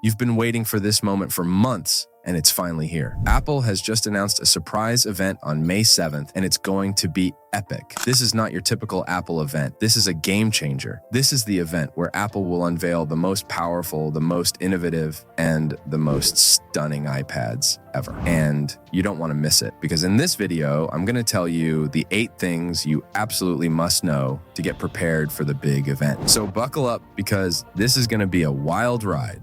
You've been waiting for this moment for months, and it's finally here. Apple has just announced a surprise event on May 7th, and it's going to be epic. This is not your typical Apple event. This is a game changer. This is the event where Apple will unveil the most powerful, the most innovative, and the most stunning iPads ever. And you don't want to miss it, because in this video, I'm going to tell you the 8 things you absolutely must know to get prepared for the big event. So buckle up, because this is going to be a wild ride.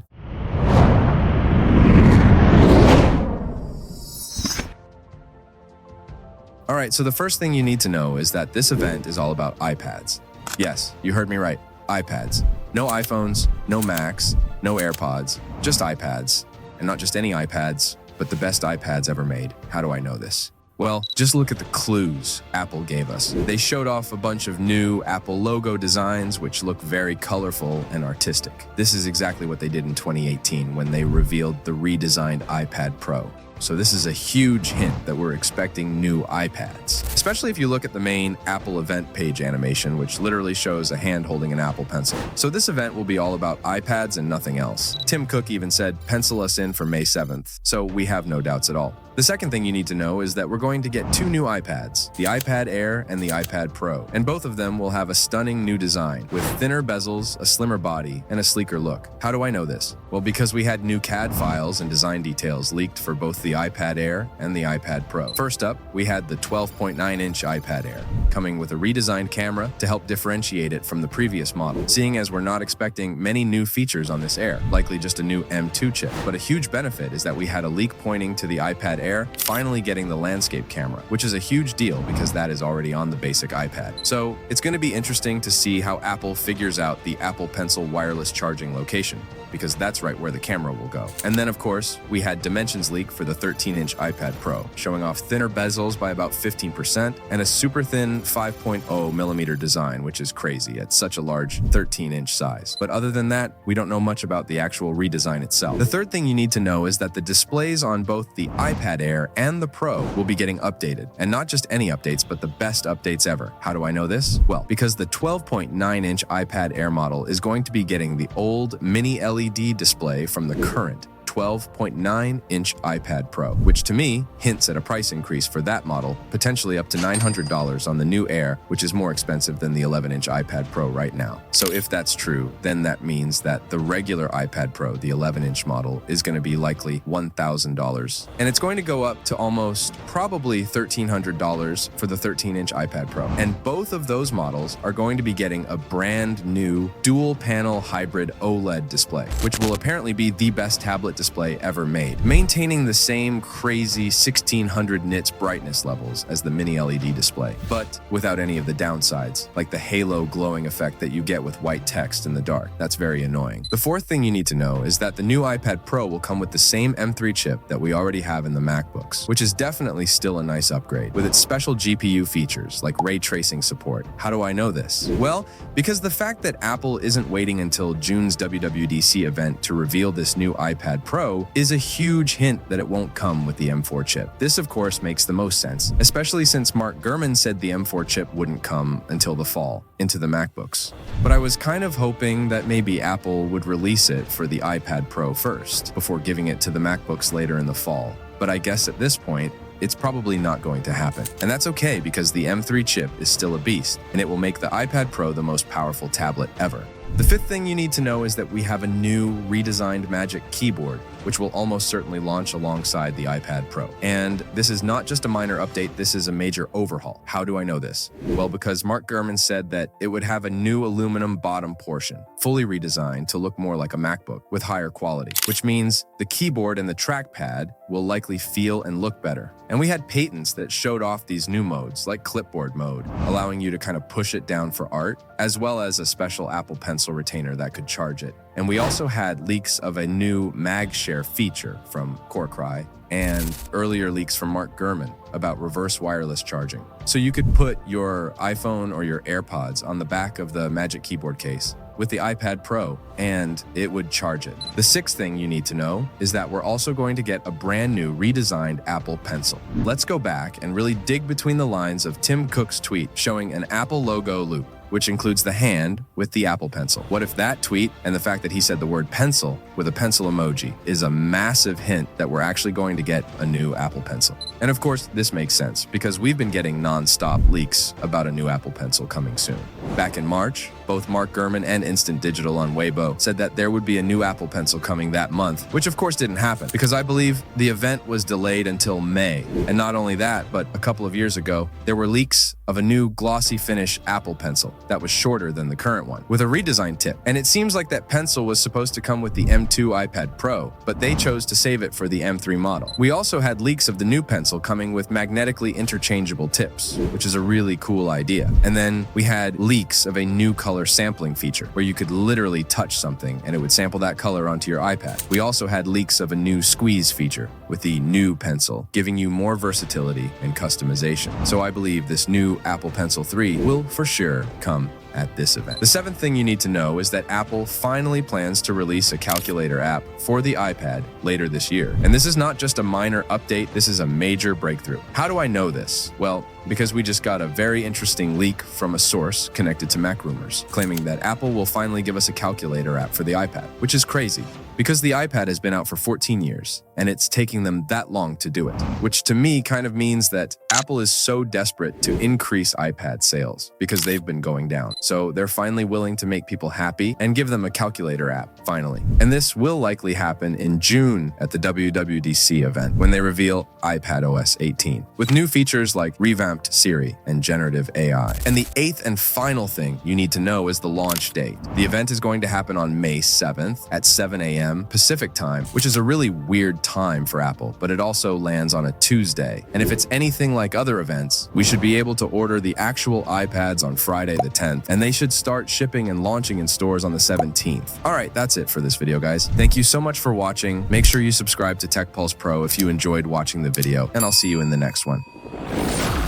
All right, so the first thing you need to know is that this event is all about iPads. Yes, you heard me right, iPads. No iPhones, no Macs, no AirPods, just iPads. And not just any iPads, but the best iPads ever made. How do I know this? Well, just look at the clues Apple gave us. They showed off a bunch of new Apple logo designs, which look very colorful and artistic. This is exactly what they did in 2018 when they revealed the redesigned iPad Pro. So this is a huge hint that we're expecting new iPads, especially if you look at the main Apple event page animation, which literally shows a hand holding an Apple Pencil. So this event will be all about iPads and nothing else. Tim Cook even said, pencil us in for May 7th, so we have no doubts at all. The second thing you need to know is that we're going to get 2 new iPads, the iPad Air and the iPad Pro, and both of them will have a stunning new design with thinner bezels, a slimmer body, and a sleeker look. How do I know this? Well, because we had new CAD files and design details leaked for both the iPad Air and the iPad Pro. First up, we had the 12.9-inch iPad Air, coming with a redesigned camera to help differentiate it from the previous model, seeing as we're not expecting many new features on this Air, likely just a new M2 chip. But a huge benefit is that we had a leak pointing to the iPad Air finally getting the landscape camera, which is a huge deal because that is already on the basic iPad. So it's going to be interesting to see how Apple figures out the Apple Pencil wireless charging location, because that's right where the camera will go. And then, of course, we had dimensions leak for the 13-inch iPad Pro, showing off thinner bezels by about 15% and a super thin 5.0 millimeter design, which is crazy at such a large 13-inch size. But other than that, we don't know much about the actual redesign itself. The third thing you need to know is that the displays on both the iPad Air and the Pro will be getting updated. And not just any updates, but the best updates ever. How do I know this? Well, because the 12.9-inch iPad Air model is going to be getting the old mini LED display from the current 12.9-inch iPad Pro, which to me hints at a price increase for that model, potentially up to $900 on the new Air, which is more expensive than the 11-inch iPad Pro right now. So if that's true, then that means that the regular iPad Pro, the 11-inch model, is going to be likely $1,000. And it's going to go up to almost probably $1,300 for the 13-inch iPad Pro. And both of those models are going to be getting a brand new dual-panel hybrid OLED display, which will apparently be the best tablet display ever made, maintaining the same crazy 1600 nits brightness levels as the mini LED display, but without any of the downsides, like the halo glowing effect that you get with white text in the dark. That's very annoying. The fourth thing you need to know is that the new iPad Pro will come with the same M3 chip that we already have in the MacBooks, which is definitely still a nice upgrade, with its special GPU features like ray tracing support. How do I know this? Well, because the fact that Apple isn't waiting until June's WWDC event to reveal this new iPad Pro is a huge hint that it won't come with the M4 chip. This, of course, makes the most sense, especially since Mark Gurman said the M4 chip wouldn't come until the fall, into the MacBooks. But I was kind of hoping that maybe Apple would release it for the iPad Pro first, before giving it to the MacBooks later in the fall. But I guess at this point, it's probably not going to happen. And that's okay, because the M3 chip is still a beast, and it will make the iPad Pro the most powerful tablet ever. The fifth thing you need to know is that we have a new redesigned Magic Keyboard, which will almost certainly launch alongside the iPad Pro. And this is not just a minor update, this is a major overhaul. How do I know this? Well, because Mark Gurman said that it would have a new aluminum bottom portion, fully redesigned to look more like a MacBook with higher quality, which means the keyboard and the trackpad will likely feel and look better. And we had patents that showed off these new modes, like clipboard mode, allowing you to kind of push it down for art, as well as a special Apple Pencil retainer that could charge it. And we also had leaks of a new MagShare feature from Corcry and earlier leaks from Mark Gurman about reverse wireless charging. So you could put your iPhone or your AirPods on the back of the Magic Keyboard case with the iPad Pro, and it would charge it. The sixth thing you need to know is that we're also going to get a brand new redesigned Apple Pencil. Let's go back and really dig between the lines of Tim Cook's tweet showing an Apple logo loop. which includes the hand with the Apple Pencil. What if that tweet and the fact that he said the word pencil with a pencil emoji is a massive hint that we're actually going to get a new Apple Pencil? And of course, this makes sense because we've been getting non-stop leaks about a new Apple Pencil coming soon. Back in March, both Mark Gurman and Instant Digital on Weibo said that there would be a new Apple Pencil coming that month, which of course didn't happen because I believe the event was delayed until May. And not only that, but a couple of years ago, there were leaks of a new glossy finish Apple Pencil that was shorter than the current one, with a redesigned tip. And it seems like that pencil was supposed to come with the M2 iPad Pro, but they chose to save it for the M3 model. We also had leaks of the new pencil coming with magnetically interchangeable tips, which is a really cool idea. And then we had leaks of a new color sampling feature where you could literally touch something and it would sample that color onto your iPad. We also had leaks of a new squeeze feature with the new pencil, giving you more versatility and customization. So I believe this new Apple Pencil 3 will for sure come at this event. The seventh thing you need to know is that Apple finally plans to release a calculator app for the iPad later this year. And this is not just a minor update, this is a major breakthrough. How do I know this? Well, because we just got a very interesting leak from a source connected to Mac Rumors, claiming that Apple will finally give us a calculator app for the iPad, which is crazy. Because the iPad has been out for 14 years, and it's taking them that long to do it, which to me kind of means that Apple is so desperate to increase iPad sales because they've been going down. So they're finally willing to make people happy and give them a calculator app, finally. And this will likely happen in June at the WWDC event when they reveal iPadOS 18, with new features like revamped Siri and generative AI. And the eighth and final thing you need to know is the launch date. The event is going to happen on May 7th at 7 a.m. Pacific time, which is a really weird time for Apple, but it also lands on a Tuesday. And if it's anything like other events, we should be able to order the actual iPads on Friday the 10th, and they should start shipping and launching in stores on the 17th. All right, that's it for this video, guys. Thank you so much for watching. Make sure you subscribe to Tech Pulse Pro if you enjoyed watching the video, and I'll see you in the next one.